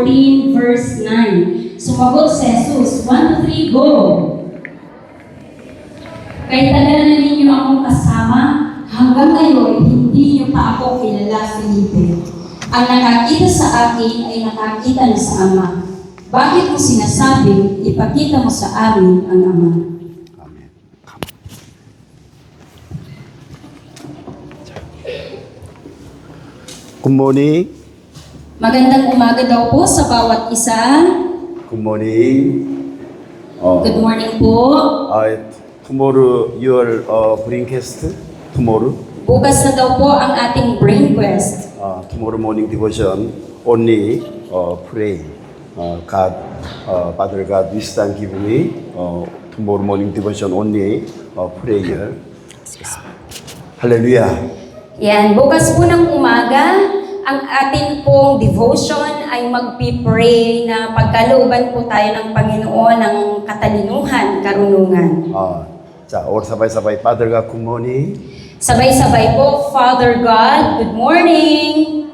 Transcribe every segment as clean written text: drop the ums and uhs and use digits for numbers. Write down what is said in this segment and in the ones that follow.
14 verse 9. Sumagot si Jesus, 1, 2, 3, go! Kay tagal na ninyo akong kasama, hanggang ngayon, hindi niyo pa ako kilala, Felipe. Ang nakakita sa akin ay nakakita na sa Ama. Bakit mo sinasabing, ipakita mo sa amin ang Ama? Amen. Good morning. Magandang umaga daw po sa bawat isa. Good morning. Good morning po. Tomorrow your braincast. Tomorrow. Bukas na daw po ang ating brain quest. Tomorrow morning devotion. Only pray. God, Father God, wisdom give me. Tomorrow morning devotion only prayer. Hallelujah. Yan, bukas po ng umaga, ang atin pong devotion ay magpipray na pagkalooban po tayo ng Panginoon ng katalinuhan, karunungan. 자, 오늘 sabay-sabay Father God, good morning. Sabay-sabay po, Father God, good morning.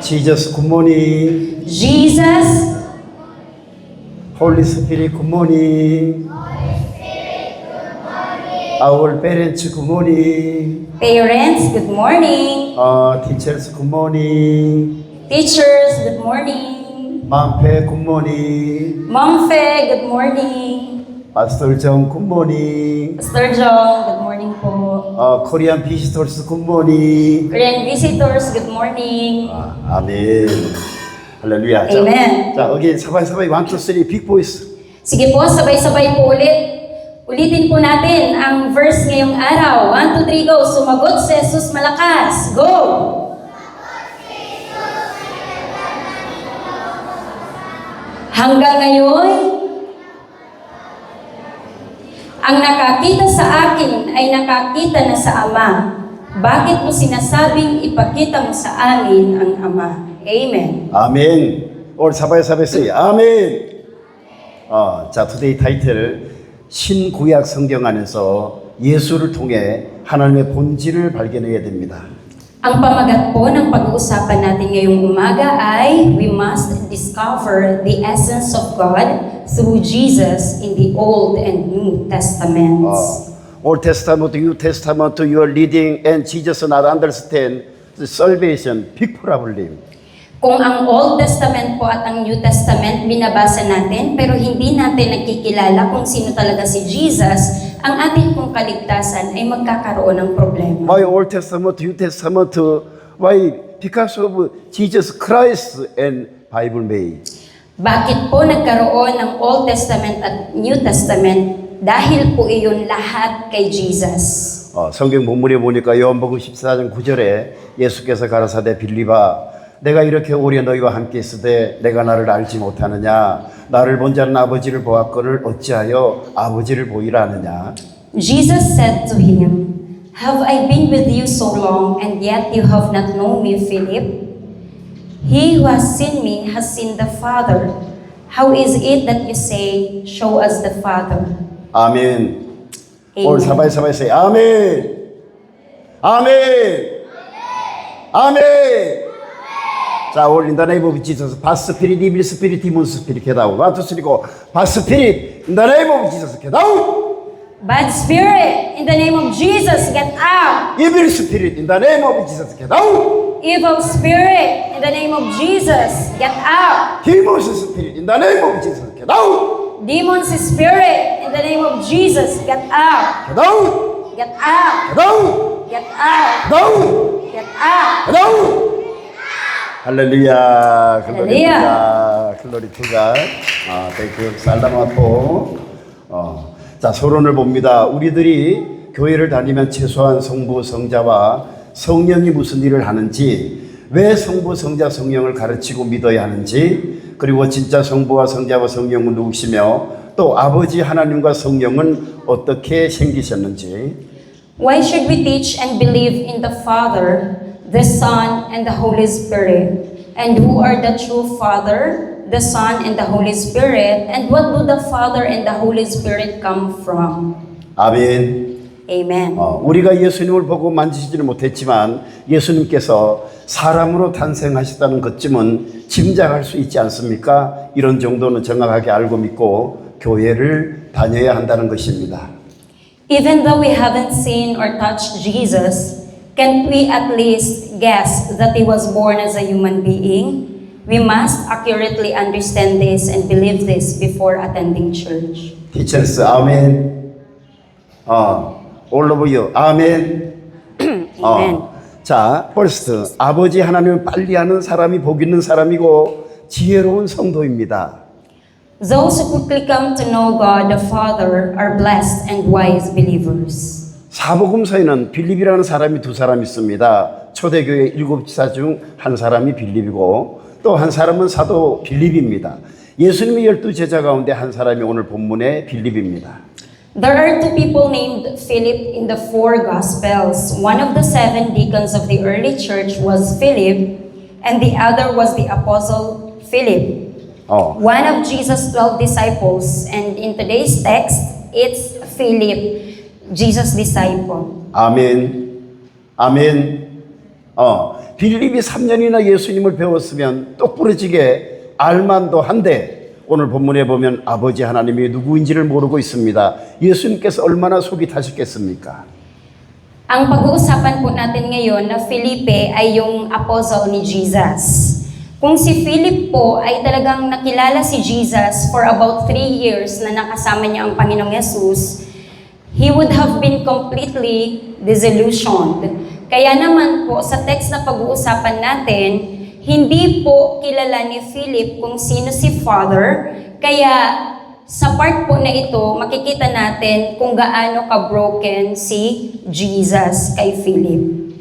Jesus, good morning. Jesus, Holy Spirit, good morning. Our parents, good morning. parents, good morning. Teachers, good morning. Teachers, good morning. Mampe, good morning. Mom Fe, good morning. Pastor John, good morning. Pastor John, good morning po. Korean visitors, good morning. Korean visitors, good morning. 아멘. 할렐루야. Amen. 자, again, sabay-sabay, 1, 2, 3, big voice. Sige po, sabay-sabay po ulit. Ulitin po natin ang verse ngayong araw. 1, 2, 3, go. Sumagot si Jesus malakas. Go! Hanggang ngayon, ang nakakita sa akin ay nakakita na sa Ama. Bakit mo sinasabing ipakita mo sa amin ang Ama? Amen. 아멘. 오늘 sabay-sabay say 아멘. 자, today title 신구약 성경 안에서 예수를 통해 하나님의 본질을 발견해야 됩니다. Ang pamagat po ng pag-uusapan natin ngayong umaga ay we must discover the essence of God through Jesus in the Old and New Testaments. Old Testament, New Testament, you are reading and Jesus not understand the salvation, big problem. Kung ang Old Testament po at ang New Testament binabasa natin pero hindi natin nakikilala kung sino talaga si Jesus, ang ating pong kaligtasan ay magkakaroon ng problema. Why Old Testament, New Testament? Why? Because of Jesus Christ and Bible made. Bakit po nagkaroon ng Old Testament at New Testament? Dahil po iyon lahat kay Jesus. 성경 본문에 보니까 요한복음 14장 9절에 예수께서 가라사대 빌립아 내가 이렇게 오래 너희와 함께 있으되 내가 나를 알지 못하느냐 나를 본 자는 아버지를 보았거늘 어찌하여 아버지를 보이라 하느냐. Jesus said to him, Have I been with you so long, and yet you have not known me, Philip? He who has seen me has seen the Father. How is it that you say, Show us the Father? 아멘. Amen. 오늘 사바이 say 아멘. 아멘. 아멘. 자, 오늘 in the name of Jesus, pass spirit, evil spirit, demon spirit, get out. 1, 2, 3, go. Pass spirit, in the name of Jesus, get out. Bad spirit, in the name of Jesus, get out! Evil spirit, in the name of Jesus, get out. Evil spirit, in the name of Jesus, get out! Demon spirit, in the name of Jesus, get out. Demons spirit, in the name of Jesus, get out! Get out. Get out! Get out. Get out! Get out. Get out! Get out. 할렐루야. 할렐루야. 글로리 투 갓. 땡큐. 살라마토. 자, 서론을 봅니다. 우리들이 교회를 다니면 최소한 성부, 성자와 성령이 무슨 일을 하는지, 왜 성부, 성자, 성령을 가르치고 믿어야 하는지, 그리고 진짜 성부와 성자와 성령은 누구시며 또 아버지 하나님과 성령은 어떻게 생기셨는지. Why should we teach and believe in the Father, the Son, and the Holy Spirit? And who are the true Father, the Son, and the Holy Spirit? And what do the Father and the Holy Spirit come from? 아멘. Amen. 우리가 예수님을 보고 만지지는 못했지만 예수님께서 사람으로 탄생하셨다는 것쯤은 짐작할 수 있지 않습니까? 이런 정도는 정확하게 알고 믿고 교회를 다녀야 한다는 것입니다. Even though we haven't seen or touched Jesus, can't we at least guess that he was born as a human being? We must accurately understand this and believe this before attending church. Teachers, 아멘. All of you, 아멘. Amen. 자, first, 아버지 하나님을 빨리 아는 사람이 복 있는 사람이고 지혜로운 성도입니다. Those who quickly come to know God the Father are blessed and wise believers. 사복음서에는 빌립이라는 사람이 두 사람 있습니다. 초대교회 일곱 지사 중 한 사람이 빌립이고 또 한 사람은 사도 빌립입니다. 예수님의 12제자 가운데 한 사람이 오늘 본문의 빌립입니다. There are two people named Philip in the four Gospels. One of the 7 deacons of the early church was Philip, and the other was the apostle Philip, one of Jesus' 12 disciples. And in today's text, it's Philip, Jesus' disciple. 아멘. 아멘. 빌립이 3년이나 예수님을 배웠으면 똑부러지게 알만도 한데 오늘 본문에 보면 아버지 하나님이 누구인지를 모르고 있습니다. 예수님께서 얼마나 속이 타셨겠습니까? Ang pag-uusapan po natin ngayon na Felipe ay yung apostle ni Jesus. Kung si Philip po ay talagang nakilala si Jesus for about 3 years na nakasama niya ang Panginoong Yesus, he would have been completely disillusioned. Kaya naman po sa text na pag-uusapan natin, hindi po kilala ni Philip kung sino si Father, kaya sa part po na ito, makikita natin kung gaano ka-broken si Jesus kay Philip.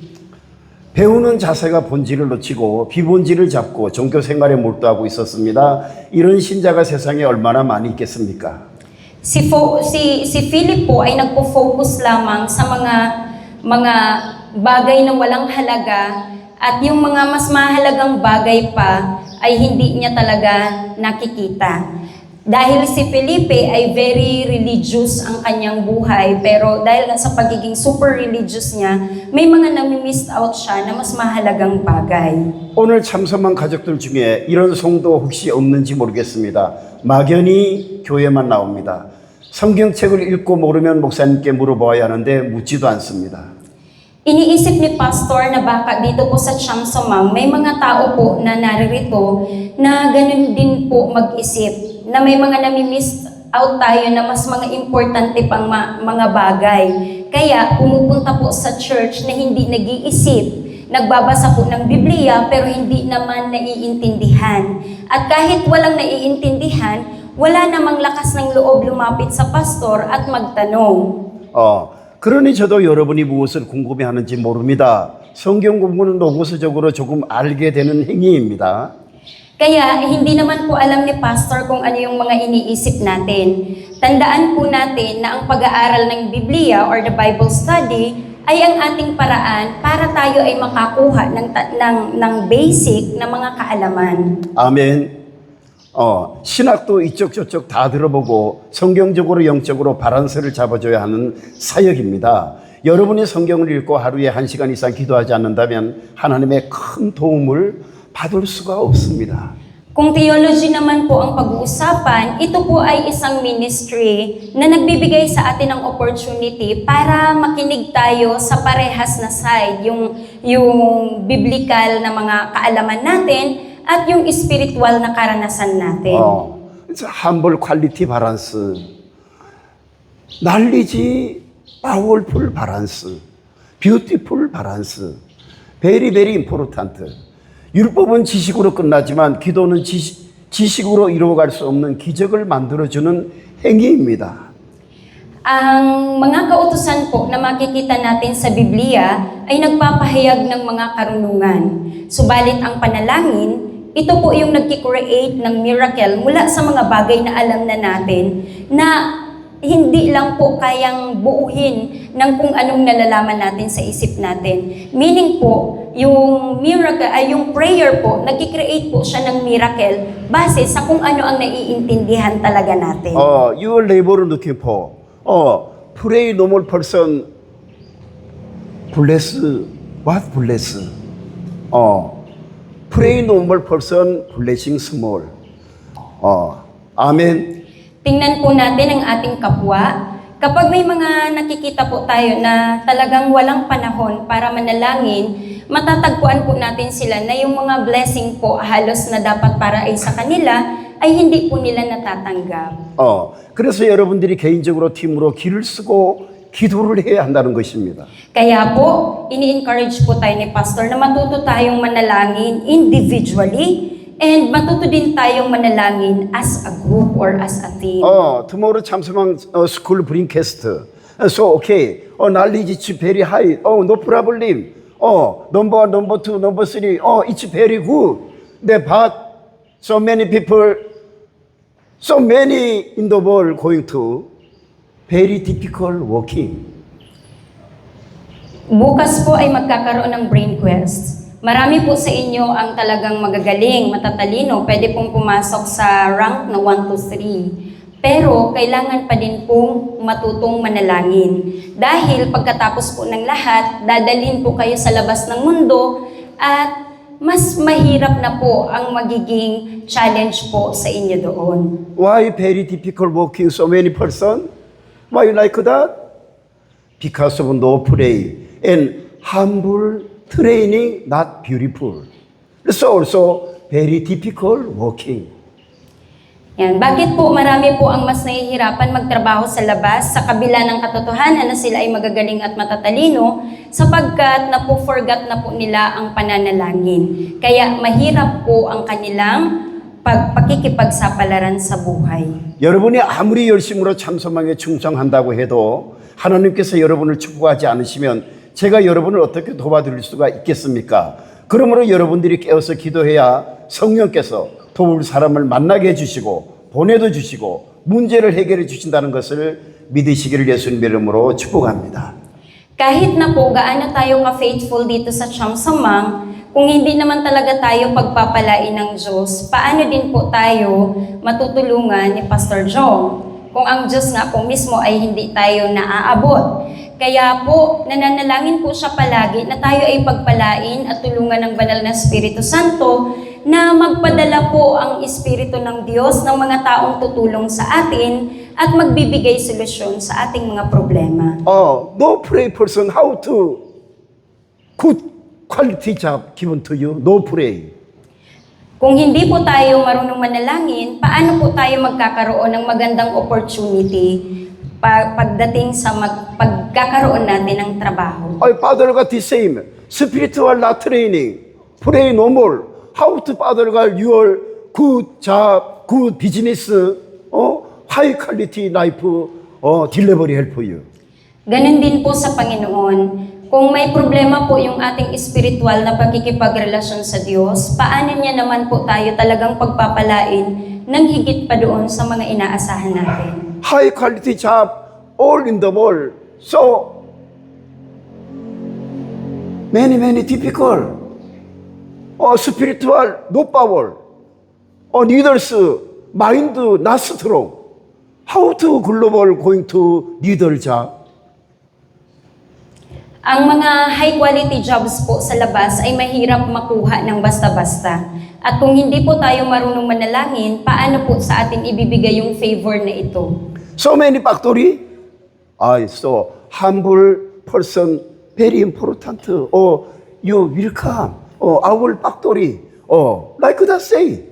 배우는 자세가 본질을 놓치고 비본질을 잡고 종교 생활에 몰두하고 있었습니다. 이런 신자가 세상에 얼마나 많이 있겠습니까? Si Philip po ay nagpo-focus lamang sa mga bagay na walang halaga at yung mga mas mahalagang bagay pa ay hindi niya talaga nakikita. Dahil si Felipe ay very religious ang kanyang buhay, pero dahil sa pagiging super religious niya, may mga nami-miss out siya na mas mahalagang bagay. 오늘 참석한 가족들 중에 이런 성도 혹시 없는지 모르겠습니다. 막연히 교회만 나옵니다. 성경책을 읽고 모르면 목사님께 물어봐야 하는데 묻지도 않습니다. Iniisip ni Pastor na baka dito po sa Chamsamang, may mga tao po na naririto na ganun din po mag-isip, na may mga nami-miss out tayo na mas mga importante pang mga bagay. Kaya pumupunta po sa church na hindi nag-iisip, nagbabasa po ng Biblia pero hindi naman naiintindihan. At kahit walang naiintindihan, wala namang lakas ng loob lumapit sa pastor at magtanong. 그러니 저도 여러분이 무엇을 궁금해하는지 모릅니다. 성경 공부는 로고스적으로 조금 알게 되는 행위입니다. Kaya hindi naman po alam ni Pastor kung ano yung mga iniisip natin. Tandaan po natin na ang pag-aaral ng Biblia or the Bible study ay ang ating paraan para tayo ay makakuha ng basic na mga kaalaman. 아멘. 신학도 이쪽 저쪽 다 들어보고 성경적으로 영적으로 바란스를 잡아줘야 하는 사역입니다. 여러분이 성경을 읽고 하루에 1시간 이상 기도하지 않는다면 하나님의 큰 도움을 받을 수가 없습니다. Kung theology naman po ang pag-uusapan, ito po ay isang ministry na nagbibigay sa atin ng opportunity para makinig tayo sa parehas na side, yung biblical na mga kaalaman natin at yung spiritual na karanasan natin. humble quality balance, knowledge powerful balance, beautiful balance, very very important. 율법은 지식으로 끝나지만 기도는 지식으로 이루어갈 수 없는 기적을 만들어주는 행위입니다. Ang mga kautusan po na makikita natin sa Biblia ay nagpapahayag ng mga karunungan. Subalit ang panalangin, ito po yung nagki-create ng miracle mula sa mga bagay na alam na natin na hindi lang po kayang buuhin ng kung anong nalalaman natin sa isip natin. Meaning po, yung miracle ay yung prayer po, nagki-create po siya ng miracle base sa kung ano ang naiintindihan talaga natin. Your neighbor looking for, pray normal person bless, what bless? Pray normal person, blessing small. Amen. Tingnan po natin ang ating kapwa. Kapag may mga nakikita po tayo na talagang walang panahon para manalangin, matatagpuan po natin sila na yung mga blessing po halos na dapat para ay sa kanila ay hindi po nila natatanggap. 그래서 여러분들이 개인적으로 팀으로 기를 쓰고 기도를 해야 한다는 것입니다. Kaya po, ini-encourage po tayo ni Pastor na matuto tayong manalangin individually and matuto din tayong manalangin as a group or as a team. tomorrow 참석한 school broadcast. So okay. knowledge is very high. No problem. number 1, number 2, number 3. It's very good. But so many people, so many in the world going to very difficult working. Bukas po ay magkakaroon ng brain quest. Marami po sa inyo ang talagang magagaling, matatalino, pwede pong pumasok sa rank na 1 to 3. Pero kailangan pa din pong matutong manalangin. Dahil pagkatapos po ng lahat, dadalhin po kayo sa labas ng mundo at mas mahirap na po ang magiging challenge po sa inyo doon. Why very difficult working so many person? Why you like that? Because of no pray and humble training, not beautiful. It's also very difficult working. Yan. Bakit po marami po ang mas nahihirapan magtrabaho sa labas sa kabila ng katotohanan na sila ay magagaling at matatalino sapagkat forgot na po nila ang pananalangin. Kaya mahirap po ang kanilang pakikipagsapalaran sa buhay. 여러분이 아무리 열심으로 참선망에 충성한다고 해도 하나님께서 여러분을 축복하지 않으시면 제가 여러분을 어떻게 도와드릴 수가 있겠습니까? 그러므로 여러분들이 깨어서 기도해야 성령께서 도울 사람을 만나게 해주시고 보내도 주시고 문제를 해결해 주신다는 것을 믿으시기를 예수님 이름으로 축복합니다. Kahit na po gaano tayo ka-faithful dito sa Chamsamang, kung hindi naman talaga tayo pagpapalain ng Diyos, paano din po tayo matutulungan ni Pastor Jong? Kung ang Diyos nga po mismo ay hindi tayo naaabot. Kaya po, nananalangin po siya palagi na tayo ay pagpalain at tulungan ng Banal na Espiritu Santo na magpadala po ang Espiritu ng Diyos ng mga taong tutulong sa atin at magbibigay solusyon sa ating mga problema. No pray person how to good quality job given to you. No pray. Kung hindi po tayo marunong manalangin, paano po tayo magkakaroon ng magandang opportunity pagdating sa pagkakaroon natin ng trabaho? Father God the same. Spiritual not training. Pray no more. How to Father God your good job, good business, high quality life, delivery help for you. Ganon din po sa Panginoon. Kung may problema po yung ating espiritual na pagkikipagrelasyon sa Diyos, paano niya naman po tayo talagang pagpapalain ng higit pa doon sa mga inaasahan natin? High quality job all in the world. So many difficult. Spiritual no power. Leaders mind not strong. How to global going to leader job? Ang mga high quality jobs po sa labas ay mahirap makuha ng basta-basta. At kung hindi po tayo marunong manalangin, paano po sa atin ibibigay yung favor na ito? So many factory. So humble person very important. You welcome. Our factory. Like that say.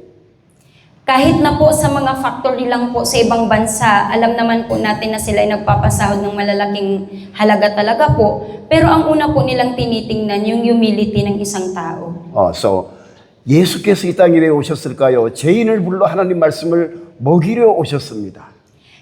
Kahit na po sa mga factory lang po sa ibang bansa, alam naman po natin na sila ay nagpapasahod ng malalaking halaga talaga po. Pero ang una po nilang tinitingnan yung humility ng isang tao. So 예수께서 이 땅에 왜 오셨을까요? 죄인을 불러 하나님 말씀을 먹이려 오셨습니다.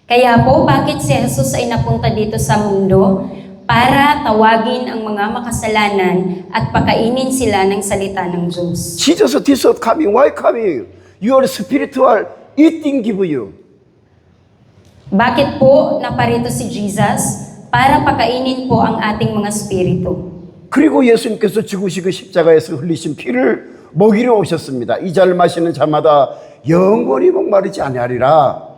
Kaya po, bakit si Jesus ay napunta dito sa mundo? Para tawagin ang mga makasalanan at pakainin sila ng salita ng Diyos. Jesus this coming. Why coming? Your spiritual eating give you. Bakit po naparito si Jesus? Para pakainin po ang ating mga spirito. 그리고 예수님께서 죽으시고 십자가에서 흘리신 피를 먹이려 오셨습니다. 이 잔을 마시는 자마다 영원히 목마르지 아니하리라.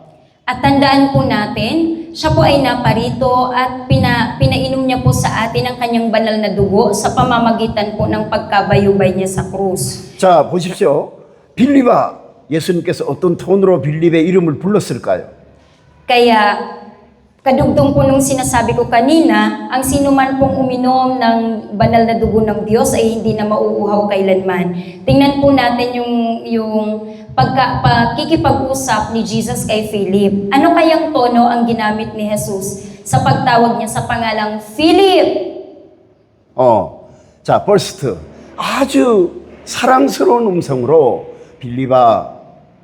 At tandaan po natin, siya po ay naparito at pinainom niya po sa atin ang kanyang banal na dugo sa pamamagitan po ng pagkabayubay niya sa krus. 자, 보십시오. 빌립아, 예수님께서 어떤 톤으로 빌립의 이름을 불렀을까요? Kaya, kadugtong po nung sinasabi ko kanina, ang sino man pong uminom ng banal na dugo ng Diyos ay hindi na mauuhaw kailanman. Tingnan po natin yung pakikipag-usap ni Jesus kay Philip. Ano kayang tono ang ginamit ni Jesus sa pagtawag niya sa pangalang Philip? 자, first. 아주 사랑스러운 음성으로 빌립아,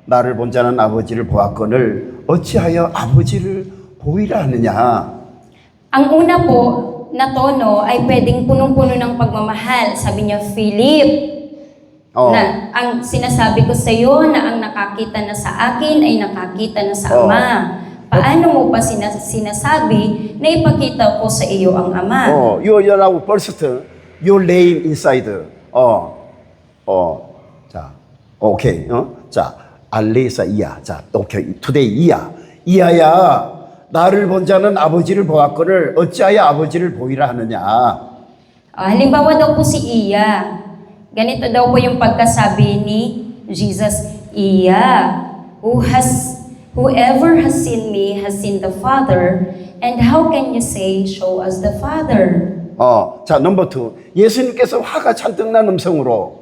나를 본 자는 아버지를 보았거늘 어찌하여 아버지를 보이라 하느냐. Ang una po na tono ay pwedeng punong-puno ng pagmamahal. Sabi niya, Philip, na ang sinasabi ko sa iyo na ang nakakita na sa akin ay nakakita na sa Ama. Paano mo pa sinasabi na ipakita ko sa iyo ang Ama? you're first, your name inside. 자, 오케이. 자, 알레사 이야. 자, 오케이. today 이야. 이야야, 나를 본 자는 아버지를 보았거늘 어찌하여 아버지를 보이라 하느냐. Halimbawa daw po si Iya. Ganito daw po yung pagkasabi ni Jesus, Iya, whoever has seen me has seen the Father, and how can you say, show us the Father? 자, 넘버 2. 예수님께서 화가 잔뜩 난 음성으로,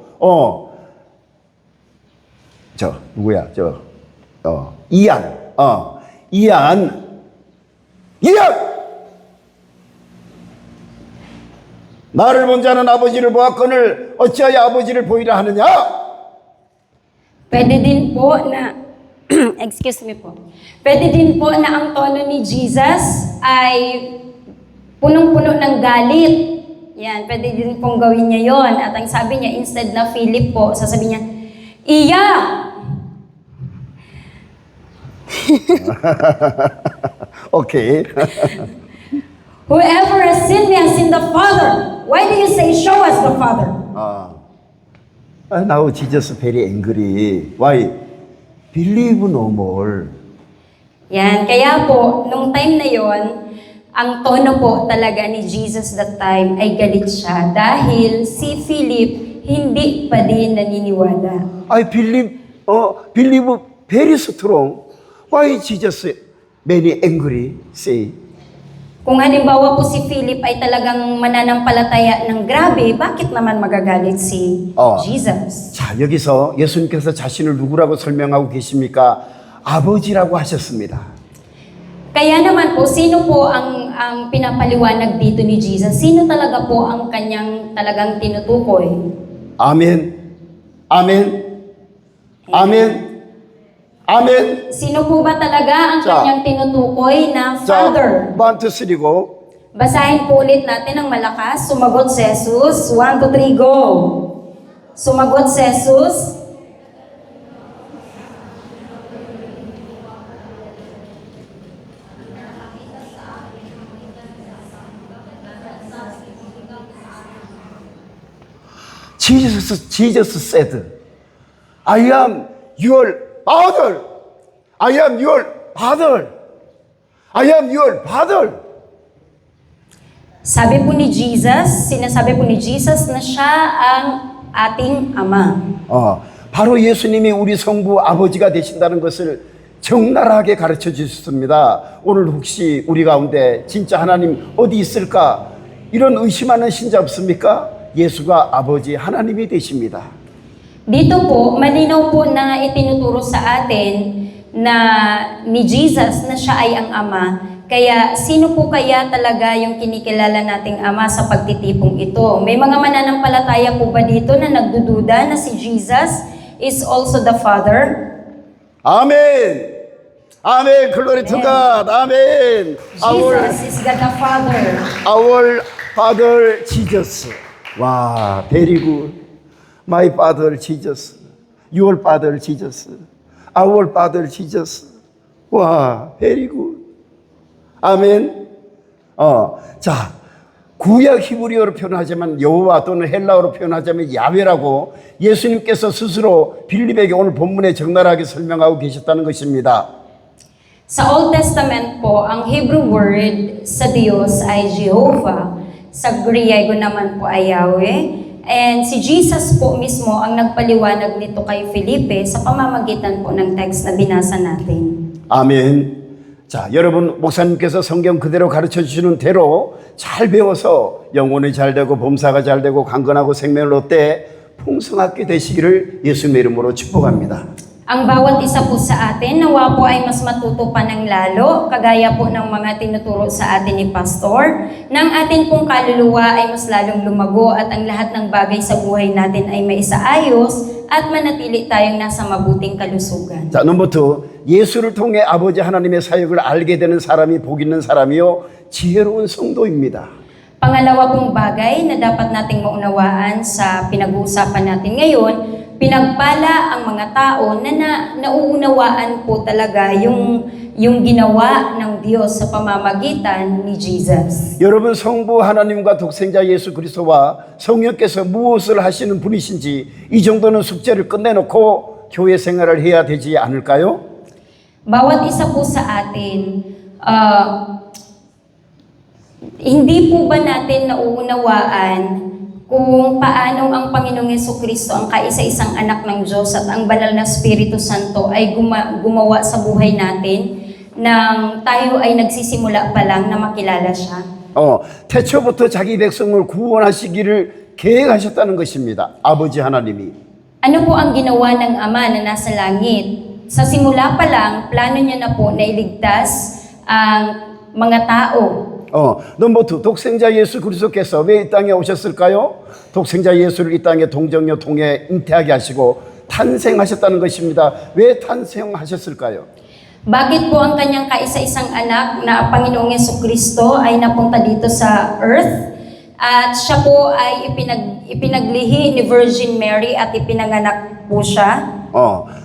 누구야? 이안. 이안. 나를 본 자는 아버지를 보았거늘 어찌하여 아버지를 보이라 하느냐? Pwede din po na, excuse me po, pwede din po na ang tono ni Jesus ay punong-puno ng galit. Yan, pwede din pong gawin niya yon. At ang sabi niya, instead na Philip po, sasabihin niya, Iya! 오케이. Whoever has seen me has seen the Father. Why do you say, show us the Father? Now Jesus very angry. Why? Believe no more. Yan, kaya po, nung time na yon, ang tono po talaga ni Jesus that time ay galit siya dahil si Philip hindi pa din naniniwala. I believe very strong. Why Jesus very angry? Say. Kung halimbawa po si Philip ay talagang mananampalataya ng grabe, bakit naman magagalit si Jesus? 자, 여기서 예수님께서 자신을 누구라고 설명하고 계십니까? 아버지라고 하셨습니다. Kaya naman po, sino po ang pinapaliwanag dito ni Jesus? Sino talaga po ang kanyang talagang tinutukoy? 아멘. 아멘. 아멘. 아멘. Sino po ba talaga ang kanyang tinutukoy na Father? 1, 2, 3, go. Basahin po ulit natin ng malakas. Sumagot si Jesus. 1, 2, 3, go! Sumagot si Jesus. Jesus said, I am your father. I am your father. I am your father. Sabi po ni Jesus, sinasabi po ni Jesus na siya ang ating Ama. 바로 예수님이 우리 성부 아버지가 되신다는 것을 적나라하게 가르쳐 주셨습니다. 오늘 혹시 우리 가운데 진짜 하나님 어디 있을까? 이런 의심하는 신자 없습니까? 예수가 아버지 하나님이 되십니다. Dito po, malinaw po na itinuturo sa atin na ni Jesus na siya ay ang Ama. Kaya sino po kaya talaga yung kinikilala nating Ama sa pagtitipong ito? May mga mananampalataya po ba dito na nagdududa na si Jesus is also the Father? 아멘. 아멘. Glory to God. 아멘. Jesus is God the Father. Our Father Jesus. 와, very good. My Father Jesus. Your Father Jesus. Our Father Jesus. 와, very good. 아멘. 자, 구약 히브리어로 표현하자면 여호와 또는 헬라어로 표현하자면 야훼라고 예수님께서 스스로 빌립에게 오늘 본문에 적나라하게 설명하고 계셨다는 것입니다. Sa Old Testament po, ang Hebrew word sa Diyos ay Jehovah. Sa Griego naman po ay Yahweh. And si Jesus po mismo ang nagpaliwanag nito kay Felipe sa pamamagitan po ng text na binasa natin. 아멘. 자, 여러분 목사님께서 성경 그대로 가르쳐 주시는 대로 잘 배워서 영혼이 잘 되고 범사가 잘 되고 강건하고 생명을 얻되 풍성하게 되시기를 예수님의 이름으로 축복합니다. Ang bawat isa po sa atin, nawa po ay mas matuto pa ng lalo, kagaya po ng mga tinuturo sa atin ni Pastor, nang atin pong kaluluwa ay mas lalong lumago at ang lahat ng bagay sa buhay natin ay maisaayos at manatili tayong nasa mabuting kalusugan. 자, 넘버 2. 예수를 통해 아버지 하나님의 사역을 알게 되는 사람이 복 있는 사람이요 지혜로운 성도입니다. Pangalawa pong bagay na dapat nating maunawaan sa pinag-uusapan natin ngayon, pinagpala ang mga tao na nauunawaan po talaga yung ginawa ng Diyos sa pamamagitan ni Jesus. 여러분 성부 하나님과 독생자 예수 그리스도와 성령께서 무엇을 하시는 분이신지 이 정도는 숙제를 끝내놓고 교회 생활을 해야 되지 않을까요? Bawat isa po sa atin, hindi po ba natin nauunawaan kung paanong ang Panginoong Jesucristo, ang kaisa-isang anak ng Diyos at ang banal na Espiritu Santo ay gumawa sa buhay natin nang tayo ay nagsisimula pa lang na makilala siya? 태초부터 자기 백성을 구원하시기를 계획하셨다는 것입니다. 아버지 하나님이. Ano po ang ginawa ng Ama na nasa langit? Sa simula pa lang, plano niya na po na iligtas ang mga tao. 넘버 2. 독생자 예수 그리스도께서 왜 이 땅에 오셨을까요? 독생자 예수를 이 땅에 동정녀 통해 잉태하게 하시고 탄생하셨다는 것입니다. 왜 탄생하셨을까요? Bakit po ang kanyang kaisa-isang anak na Panginoong Jesucristo ay napunta dito sa earth? At siya po ay ipinaglihi ni Virgin Mary at ipinanganak po siya.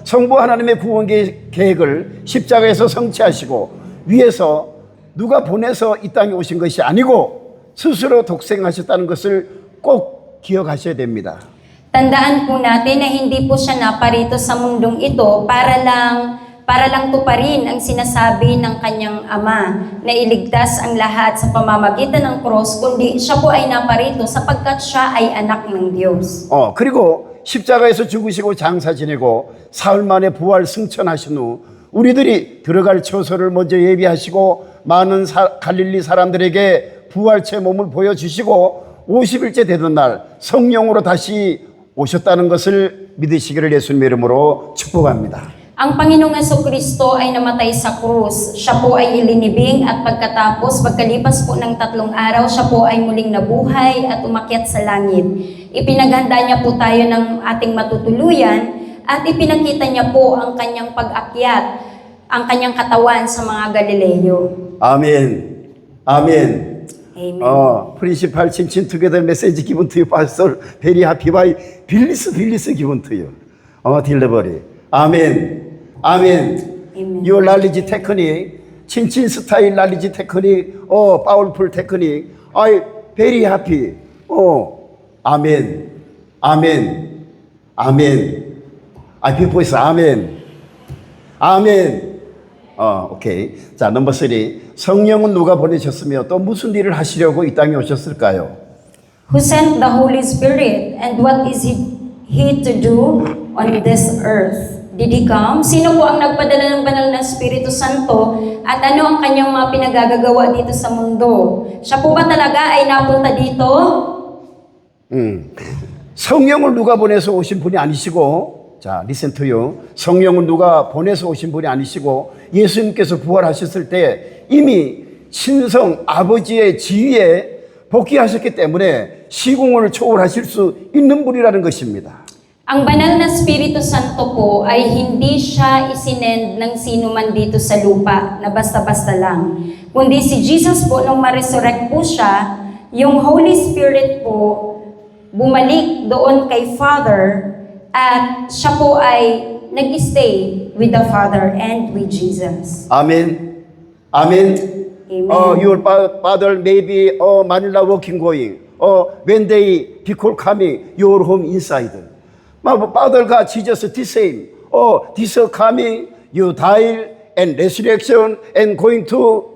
성부 하나님의 구원 계획을 십자가에서 성취하시고 위에서 누가 보내서 이 땅에 오신 것이 아니고 스스로 독생하셨다는 것을 꼭 기억하셔야 됩니다. Tandaan po natin na hindi po siya naparito sa mundong ito para lang tuparin ang sinasabi ng kanyang ama na iligtas ang lahat sa pamamagitan ng cross, kundi siya po ay naparito sapagkat siya ay anak ng Diyos. 그리고 십자가에서 죽으시고 장사 지내고 사흘 만에 부활 승천하신 후 우리들이 들어갈 처소를 먼저 예비하시고 많은 갈릴리 사람들에게 부활체 몸을 보여주시고 50일째 되던 날 성령으로 다시 오셨다는 것을 믿으시기를 예수님의 이름으로 축복합니다. Ang Panginoong Jesucristo ay namatay sa krus. Siya po ay ilinibing at pagkalipas po ng 3 araw, siya po ay muling nabuhay at umakyat sa langit. Ipinaghanda niya po tayo ng ating matutuluyan at ipinakita niya po ang kanyang pag-akyat, ang kanyang katawan sa mga Galileo. 아멘. 아멘. Amen. 프린시팔 친친 투게더 메시지 기분 투유 파스톨 베리 하피바이 빌리스 기분 투유. 딜러버리. 아멘. 아멘. Amen. 요 랄리지 테크닉, 친친 스타일 랄리지 테크닉, 파울풀 테크닉, 베리 하피, 아멘, 아멘, 아멘. people is 아멘, 아멘. 오케이. 자, 넘버 3. 성령은 누가 보내셨으며 또 무슨 일을 하시려고 이 땅에 오셨을까요? Who sent the Holy Spirit and what is he to do on this earth? Did he come? Sino po ang nagpadala ng banal na Espiritu Santo at ano ang kanyang mga pinagagagawa dito sa mundo? Siya po ba talaga ay napunta dito? 성령을 누가 보내서 오신 분이 아니시고, 자, listen to you. 성령은 누가 보내서 오신 분이 아니시고 예수님께서 부활하셨을 때 이미 신성 아버지의 지위에 복귀하셨기 때문에 시공을 초월하실 수 있는 분이라는 것입니다. Ang banal na Espiritu Santo po ay hindi siya isinend ng sino man dito sa lupa na basta-basta lang. Kundi si Jesus po, nung ma-resurrect po siya, yung Holy Spirit po bumalik doon kay Father at siya po ay nag-stay with the Father and with Jesus. 아멘. 아멘. Amen. Your father may be Manila working going. When they become coming, your home inside. My father God Jesus the same. This coming, you die and resurrection and going to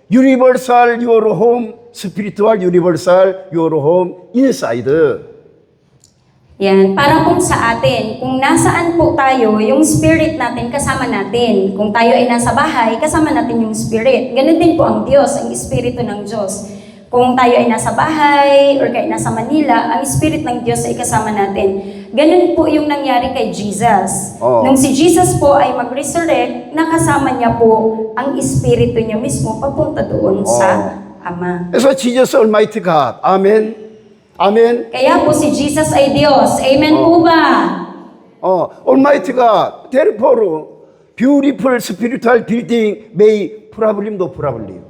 universal your home, spiritual universal your home inside. Yan, para pong sa atin, kung nasaan po tayo, yung spirit natin kasama natin. Kung tayo ay nasa bahay, kasama natin yung spirit. Ganun din po ang Diyos, ang espiritu ng Diyos. Kung tayo ay nasa bahay or kaya nasa Manila, ang spirit ng Diyos ay kasama natin. Ganun po yung nangyari kay Jesus. Oh. Nung si Jesus po ay mag-resurrect, nakasama niya po ang espiritu niya mismo papunta doon sa Ama. So Jesus Almighty God, Amen. Amen. Kaya po si Jesus ay Diyos. Amen po ba? Almighty God, therefore, beautiful spiritual building may problem, no problem.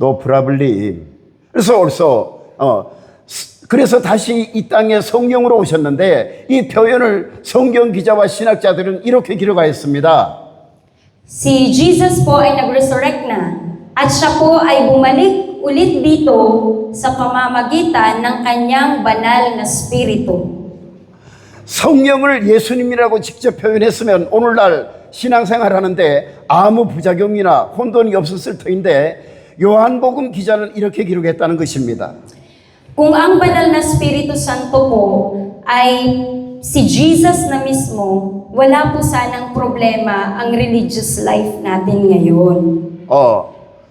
No problem. 그래서 also, 그래서 다시 이 땅에 성령으로 오셨는데 이 표현을 성경 기자와 신학자들은 이렇게 기록하였습니다. Si Jesus po ay nag-resurrect na at siya po ay bumalik ulit dito sa pamamagitan ng kanyang banal na spirito. 성령을 예수님이라고 직접 표현했으면 오늘날 신앙생활 하는데 아무 부작용이나 혼돈이 없었을 터인데 요한복음 기자는 이렇게 기록했다는 것입니다. Kung ang banal na Espiritu Santo po ay si Jesus na mismo, wala po sanang problema ang religious life natin ngayon.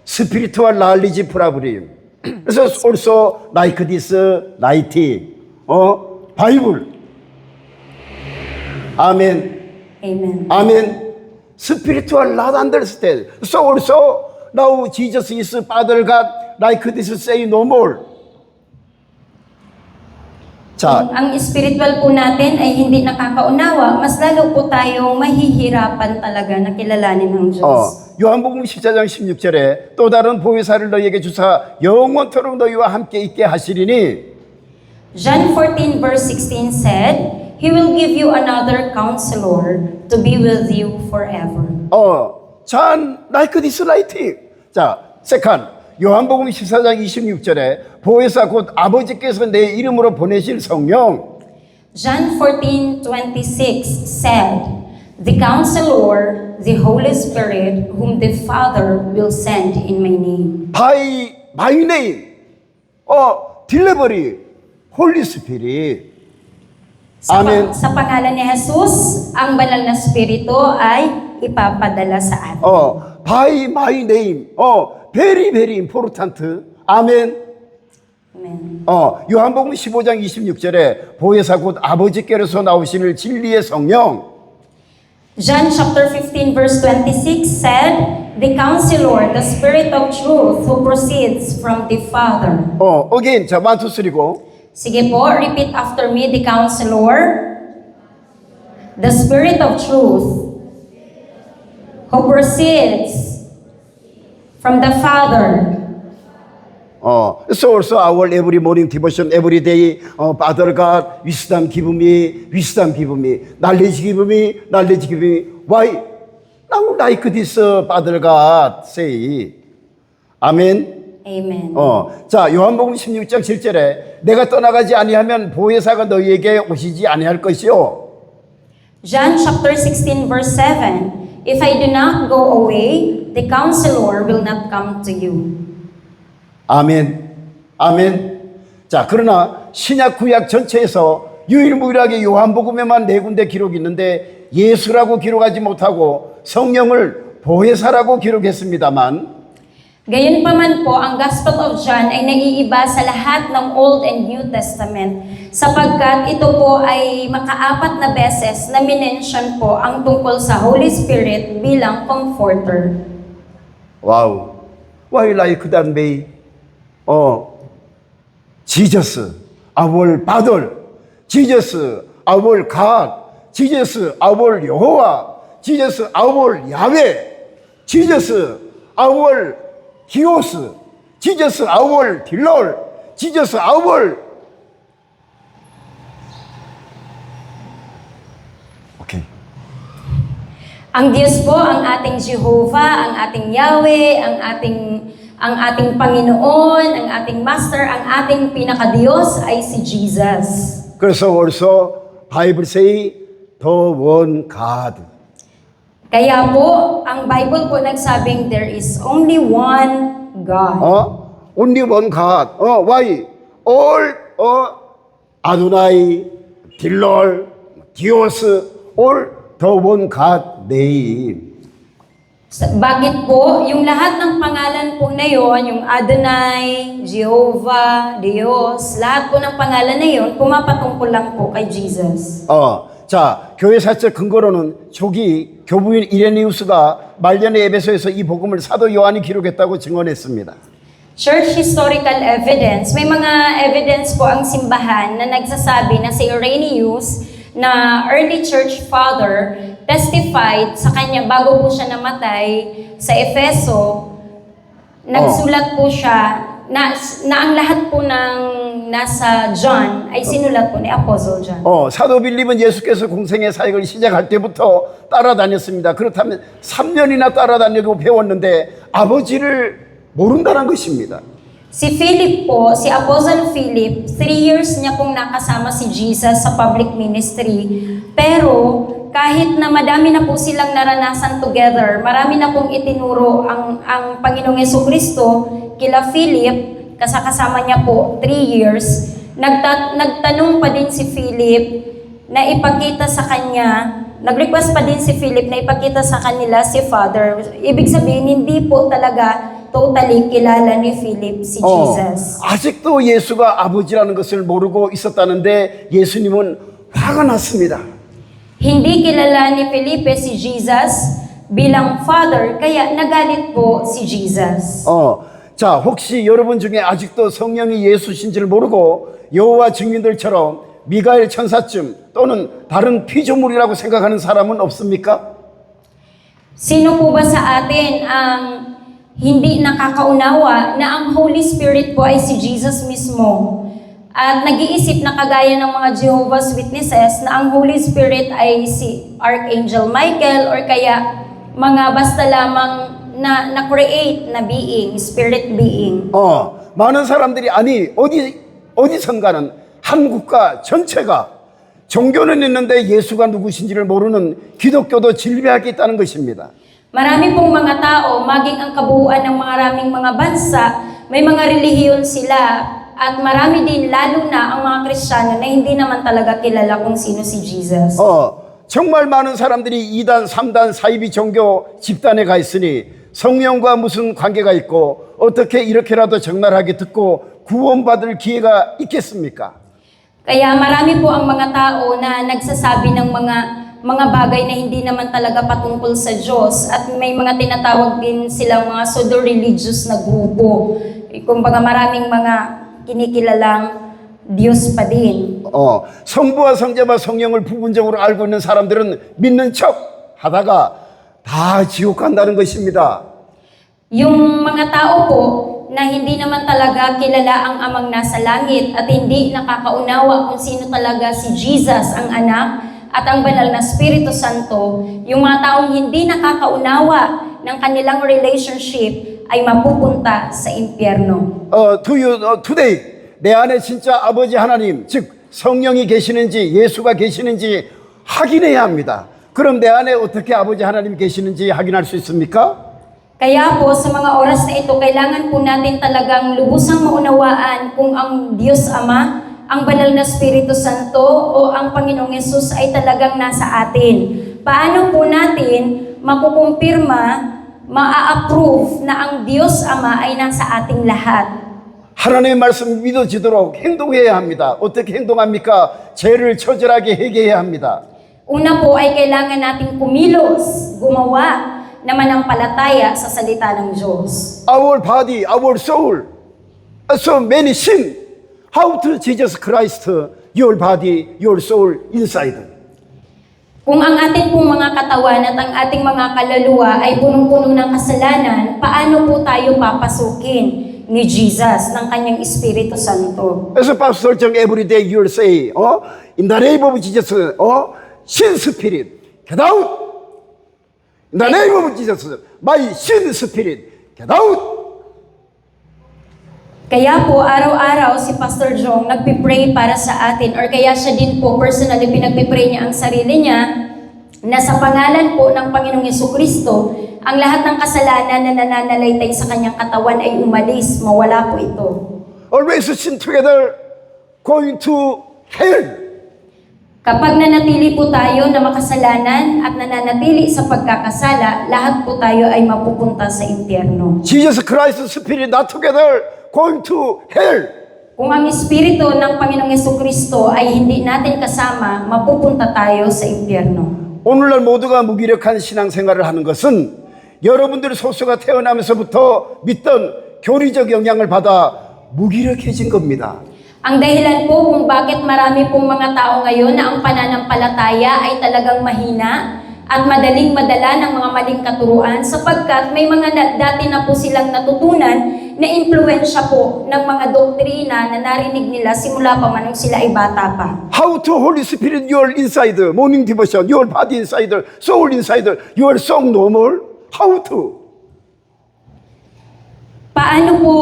spiritual knowledge problem. 그래서 also like this writing, Bible. Amen. Amen. Amen. Spiritual not understand. So also now Jesus is Father God like this say no more. 자, Kung ang spiritual po natin ay hindi nakakaunawa, mas lalo po tayong mahihirapan talaga na kilalanin ng Diyos. 요한복음 14장 16절에 또 다른 보혜사를 너희에게 주사 영원토록 너희와 함께 있게 하시리니 John 14 verse 16 said, He will give you another counselor to be with you forever. John like this writing. 자, second 요한복음 14장 26절에 보혜사 곧 아버지께서 내 이름으로 보내실 성령. John 14:26 said, The Counselor, the Holy Spirit, whom the Father will send in my name. By my name. Delivery. Holy Spirit. Amen. Sa pangalan ni Jesus, ang banal na spirito ay ipapadala sa atin. By my name. Very very important. Amen. Amen. 요한복음 15장 26절에 보혜사 곧 아버지께로서 나오시는 진리의 성령. John chapter 15 verse 26 said, The Counselor, the Spirit of truth, who proceeds from the Father. Again, 자, 1, 2, 3, go. Sige po, repeat after me, the Counselor, the Spirit of truth, who proceeds from the Father. So also our every morning devotion, every day, Father God, wisdom give me, knowledge give me, knowledge give me. Why? Now like this, Father God say. Amen. Amen. 자, 요한복음 16장 7절에 내가 떠나가지 아니하면 보혜사가 너희에게 오시지 아니할 것이요. John chapter 16 verse 7, If I do not go away, the Counselor will not come to you. 아멘. 아멘. 자, 그러나 신약 구약 전체에서 유일무이하게 요한복음에만 4군데 기록이 있는데 예수라고 기록하지 못하고 성령을 보혜사라고 기록했습니다만 Gayunpaman po, ang Gospel of John ay naiiba sa lahat ng Old and New Testament sapagkat ito po ay makaapat na beses na minention po ang tungkol sa Holy Spirit bilang comforter. Wow. Why like that way? Jesus, our Father, Jesus, our God, Jesus, our 여호와, Jesus, our Yahweh, Jesus, our Dios, Jesus, our Lord, Jesus, our. Okay. Ang Diyos po, ang ating Jehovah, ang ating Yahweh, ang ating Panginoon, ang ating Master, ang ating pinakadiyos ay si Jesus. 그래서 also Bible say the one God. Kaya po, ang Bible po nagsabing there is only one God. Only one God. Why? All, Adonai, Dillol, Dios, all the one God name. Bakit po? Yung lahat ng pangalan po na yon, yung Adonai, Jehovah, Dios, lahat po ng pangalan na yon, pumapatungkol lang po kay Jesus. 자, 교회 사적 근거로는 초기 교부인 이레니우스가 말년의 에베소에서 이 복음을 사도 요한이 기록했다고 증언했습니다. Church historical evidence, may mga evidence po ang simbahan na nagsasabi na si Irenaeus, na early church father, testified sa kanya bago po siya namatay sa Efeso, nagsulat po siya na ang lahat po ng nasa John ay sinulat po ni Apostle John. 사도 빌립은 예수께서 공생의 사역을 시작할 때부터 따라다녔습니다. 그렇다면 3년이나 따라다니고 배웠는데 아버지를 모른다는 것입니다. Si Philip po, si Apostle Philip, 3 years niya pong nakasama si Jesus sa public ministry. Pero kahit na madami na po silang naranasan together, marami na pong itinuro ang Panginoong Jesucristo kila Philip, kasama niya po 3 years, nagtanong pa din si Philip na ipakita sa kanya, nag-request pa din si Philip na ipakita sa kanila si Father. Ibig sabihin, hindi po talaga totally kilala ni Philip si Jesus. 아직도 예수가 아버지라는 것을 모르고 있었다는데 예수님은 화가 났습니다. Hindi kilala ni Felipe si Jesus bilang Father, kaya nagalit po si Jesus. 자, 혹시 여러분 중에 아직도 성령이 예수신지를 모르고 여호와 증인들처럼 미가엘 천사쯤 또는 다른 피조물이라고 생각하는 사람은 없습니까? Sino po ba sa atin ang hindi nakakaunawa na ang Holy Spirit po ay si Jesus mismo? At nag-iisip na kagaya ng mga Jehovah's Witnesses na ang Holy Spirit ay si Archangel Michael or kaya mga basta lamang na-create na being, spirit being. 많은 사람들이 아니 어디선가는 한 국가 전체가 종교는 있는데 예수가 누구신지를 모르는 기독교도 질비하게 있다는 것입니다. Marami pong mga tao, maging ang kabuuan ng maraming mga bansa, may mga relihiyon sila at marami din lalo na ang mga Kristiyano na hindi naman talaga kilala kung sino si Jesus. 정말 많은 사람들이 2단, 3단, 사이비 종교 집단에 가 있으니 성령과 무슨 관계가 있고 어떻게 이렇게라도 적나라하게 듣고 구원받을 기회가 있겠습니까? Kaya marami po ang mga tao na nagsasabi ng mga bagay na hindi naman talaga patungkol sa Diyos at may mga tinatawag din silang mga pseudo-religious na grupo. Kumbaga maraming mga kinikilalang Diyos pa din. 성부와 성자와 성령을 부분적으로 알고 있는 사람들은 믿는 척 하다가 다 지옥 간다는 것입니다. Yung mga tao po na hindi naman talaga kilala ang amang nasa langit at hindi nakakaunawa kung sino talaga si Jesus, ang anak, at ang banal na Espiritu Santo, yung mga taong hindi nakakaunawa ng kanilang relationship ay mapupunta sa impyerno. Today 내 안에 진짜 아버지 하나님, 즉 성령이 계시는지 예수가 계시는지 확인해야 합니다. 그럼 내 안에 어떻게 아버지 하나님 계시는지 확인할 수 있습니까? Kaya po sa mga oras na ito, kailangan po natin talagang lubusang maunawaan kung ang Diyos Ama, ang banal na Espiritu Santo o ang Panginoong Yesus ay talagang nasa atin. Paano po natin makukumpirma, maa-approve na ang Diyos Ama ay nasa ating lahat? 하나님의 말씀 믿어지도록 행동해야 합니다. 어떻게 행동합니까? 죄를 처절하게 회개해야 합니다. Una po ay kailangan nating kumilos, gumawa na manampalataya sa salita ng Diyos. Our body, our soul, so many sin. How to Jesus Christ, your body, your soul inside. Kung ang ating pong mga katawan at ang ating mga kaluluwa ay punong-puno ng kasalanan, paano po tayo papasukin ni Jesus ng kanyang Espiritu Santo? 그래서 pastor John every day you'll say, in the name of Jesus, sin spirit, get out. In the name of Jesus, my sin spirit, get out. Kaya po araw-araw si Pastor Jong nagpipray para sa atin or kaya siya din po personally pinagpipray niya ang sarili niya na sa pangalan po ng Panginoong Jesucristo, ang lahat ng kasalanan na nananalaytay sa kanyang katawan ay umalis, mawala po ito. Always sin together, going to hell. Kapag nanatili po tayo na makasalanan at nananatili sa pagkakasala, lahat po tayo ay mapupunta sa impyerno. Jesus Christ's Spirit not together, going to hell. Kung ang Espiritu ng Panginoong Jesucristo ay hindi natin kasama, mapupunta tayo sa impyerno. 오늘날 모두가 무기력한 신앙생활을 하는 것은 여러분들의 소수가 태어나면서부터 믿던 교리적 영향을 받아 무기력해진 겁니다. Ang dahilan po kung bakit marami pong mga tao ngayon na ang pananampalataya ay talagang mahina at madaling madala ng mga maling katuruan sapagkat may mga dati na po silang natutunan na impluensya po ng mga doktrina na narinig nila simula pa man nung sila ay bata pa. How to Holy Spirit your inside, morning devotion, your body inside, soul inside, your song normal. How to? Paano po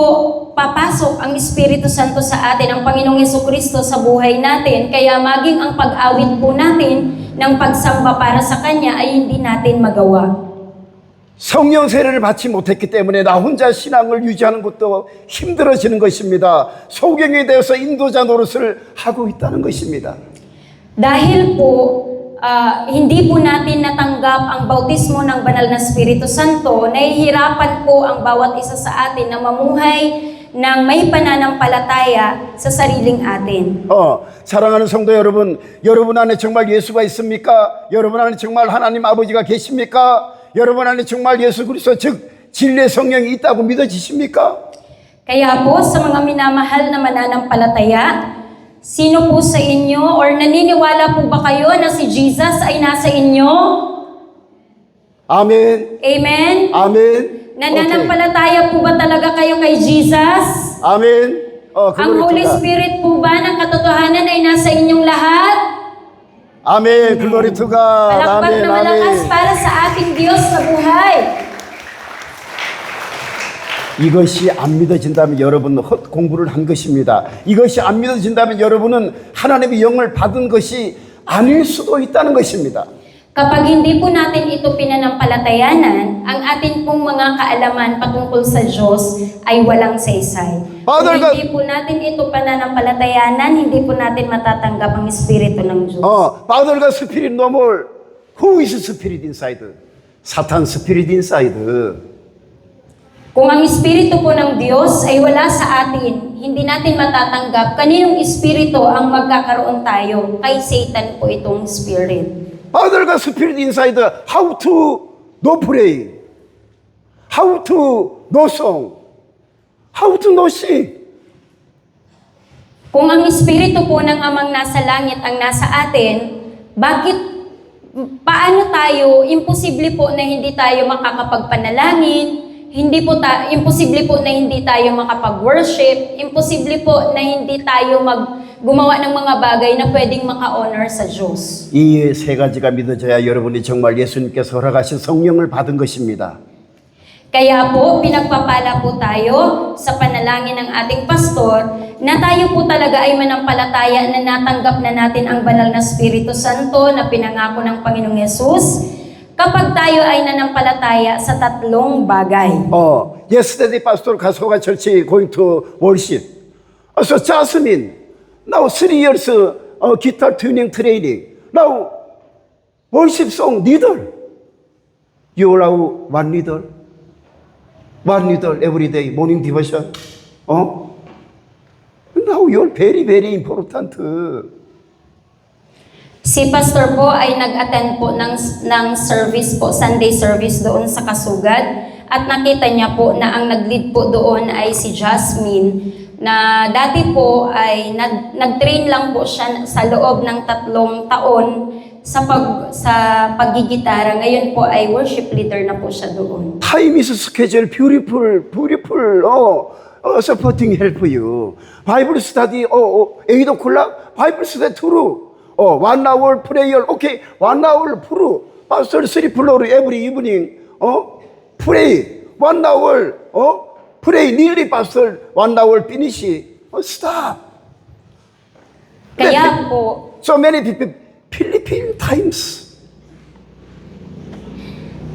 papasok ang Espiritu Santo sa atin, ang Panginoong Jesucristo sa buhay natin, kaya maging ang pag-awit po natin ng pagsamba para sa Kanya ay hindi natin magawa. 성령 세례를 받지 못했기 때문에 나 혼자 신앙을 유지하는 것도 힘들어지는 것입니다. 소경에 대해서 인도자 노릇을 하고 있다는 것입니다. Dahil po, hindi po natin natanggap ang bautismo ng banal na Espiritu Santo, nahihirapan po ang bawat isa sa atin na mamuhay ng may pananampalataya sa sariling atin. 사랑하는 성도 여러분, 여러분 안에 정말 예수가 있습니까? 여러분 안에 정말 하나님 아버지가 계십니까? 여러분 안에 정말 예수 그리스도 즉 진리의 성령이 있다고 믿어지십니까? Kaya po sa mga minamahal na mananampalataya, sino po sa inyo or naniniwala po ba kayo na si Jesus ay nasa inyo? 아멘. Amen? 아멘. Nananampalataya po ba talaga kayo kay Jesus? 아멘. Ang Holy Spirit po ba ng katotohanan ay nasa inyong lahat? 아멘. 글로리 투 갓. Palakpak 아멘. na malakas 아멘. para sa ating Diyos sa buhay. 이것이 안 믿어진다면 여러분은 헛 공부를 한 것입니다. 이것이 안 믿어진다면 여러분은 하나님의 영을 받은 것이 아닐 수도 있다는 것입니다. Kapag hindi po natin ito pinanampalatayanan, ang atin pong mga kaalaman patungkol sa Diyos ay walang saysay. Kung hindi po natin ito pananampalatayanan, hindi po natin matatanggap ang Espiritu ng Diyos. Father가 spirit no more. Who is spirit inside? 사탄 spirit inside. Kung ang Espiritu po ng Diyos ay wala sa atin, hindi natin matatanggap kaninong Espiritu ang magkakaroon tayo. Kay Satan po itong Spirit. Father가 spirit inside. How to no pray? How to no song? How to no sing? Kung ang Espiritu po ng Amang nasa langit ang nasa atin, paano tayo, imposible po na hindi tayo makakapagpanalangin, imposible po na hindi tayo makapag-worship, imposible po na hindi tayo gumawa ng mga bagay na pwedeng maka-honor sa Diyos. 이 세 가지가 믿어져야 여러분이 정말 예수님께서 허락하신 성령을 받은 것입니다. Kaya po, pinagpapala po tayo sa panalangin ng ating pastor na tayo po talaga ay manampalataya na natanggap na natin ang banal na Espiritu Santo na pinangako ng Panginoong Yesus kapag tayo ay nanampalataya sa tatlong bagay. Yesterday pastor 가소가 church going to worship. So Jasmine, now 3 years guitar tuning training. Now worship song leader. You allow one leader every day morning devotion. Now you're very very important. Si pastor po ay nag-attend po ng service po, Sunday service doon sa Kasugad at nakita niya po na ang nag-lead po doon ay si Jasmine na dati po ay nag-train lang po siya sa loob ng 3 taon sa paggigitara. Ngayon po ay worship leader na po siya doon. Time is schedule beautiful. Supporting help you. Bible study 8 o'clock. Bible study 2. 1 hour prayer. Okay, 1 hour pray. Pastor 3 floor every evening. Pray 1 hour. Pray nearly pastor 1 hour finish. Stop. Kaya po, So many people Philippine times.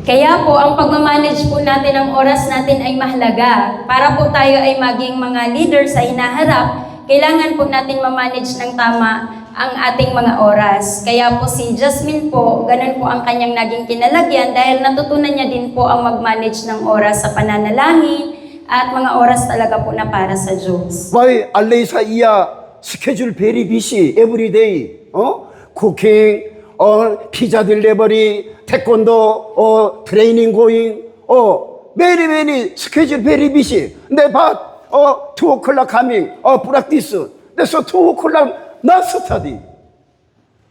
Kaya po, ang pagmamanage po natin ng oras natin ay mahalaga. Para po tayo ay maging mga leader sa hinaharap, kailangan po natin mamanage ng tama ang ating mga oras. Kaya po si Jasmine po, ganun po ang kanyang naging kinalagyan dahil natutunan niya din po ang mag-manage ng oras sa pananalangin at mga oras talaga po na para sa Diyos. Why 알레이사 이야 스케줄 very busy every day. 쿠킹, 피자 딜리버리, 태권도, 트레이닝 고잉, very 스케줄 very busy. 근데 but 2 o'clock coming, practice. So 2 o'clock not study.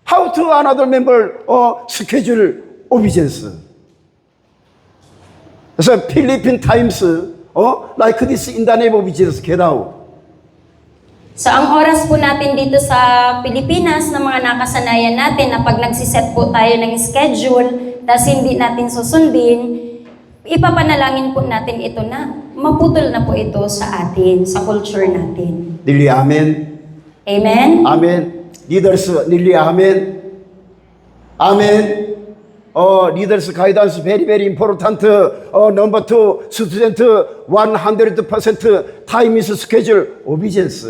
How to another member schedule obedience. So Philippine Times, like this in the name of Jesus, get out. So ang oras po natin dito sa Pilipinas na mga nakasanayan natin na pag nagsiset po tayo ng schedule, tas hindi natin susundin, ipapanalangin po natin ito na maputol na po ito sa atin, sa culture natin. 닐리 아멘. Amen? 아멘. 리더스 닐리 아멘. 아멘. Leaders guidance very important. Number 2, student 100% time is schedule obedience.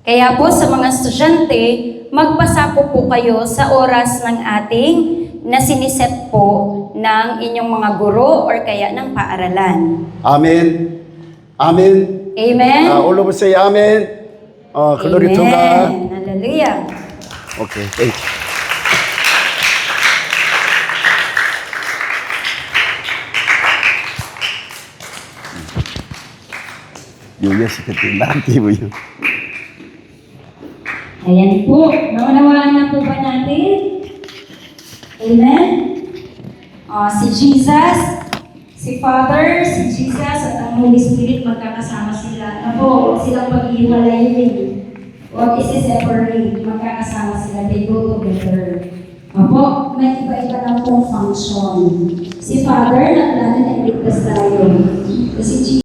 Kaya po sa mga estudyante, magpasako po kayo sa oras ng ating na siniset po ng inyong mga guro or kaya ng paaralan. 아멘. 아멘. Amen? All of us say amen. Glory to God. Amen. Hallelujah. Okay, thank you. US kecil nanti bu. Ayan po. Naunawaan na po ba natin? Amen? Si Jesus, si Father, si Jesus at ang Holy Spirit magkakasama sila. Huwag silang pag-iwalayin. Huwag isi-separate. Magkakasama sila. They go together. May iba-iba lang pong function. Si Father, naglala na iligtas tayo.